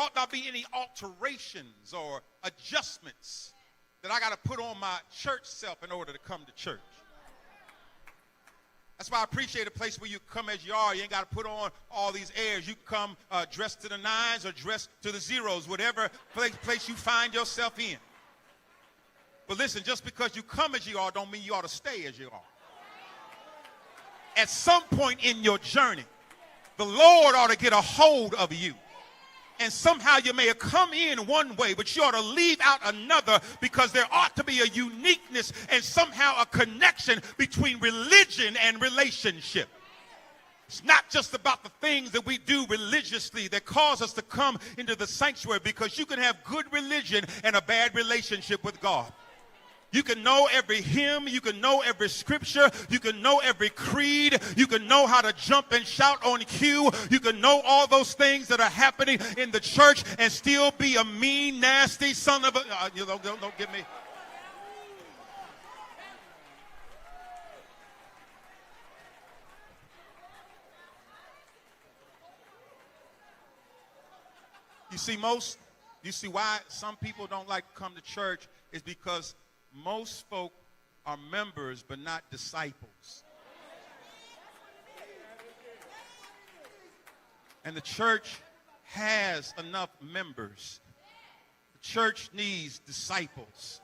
ought not be any alterations or adjustments that I got to put on my church self in order to come to church. That's why I appreciate a place where you come as you are. You ain't got to put on all these airs. You come dressed to the nines or dressed to the zeros, whatever place you find yourself in. But listen, just because you come as you are don't mean you ought to stay as you are. At some point in your journey, the Lord ought to get a hold of you. And somehow you may have come in one way, but you ought to leave out another, because there ought to be a uniqueness and somehow a connection between religion and relationship. It's not just about the things that we do religiously that cause us to come into the sanctuary, because you can have good religion and a bad relationship with God. You can know every hymn, you can know every scripture, you can know every creed, you can know how to jump and shout on cue, you can know all those things that are happening in the church and still be a mean, nasty son of a... don't get me... You see why some people don't like to come to church is because most folk are members but not disciples. And the church has enough members. The church needs disciples.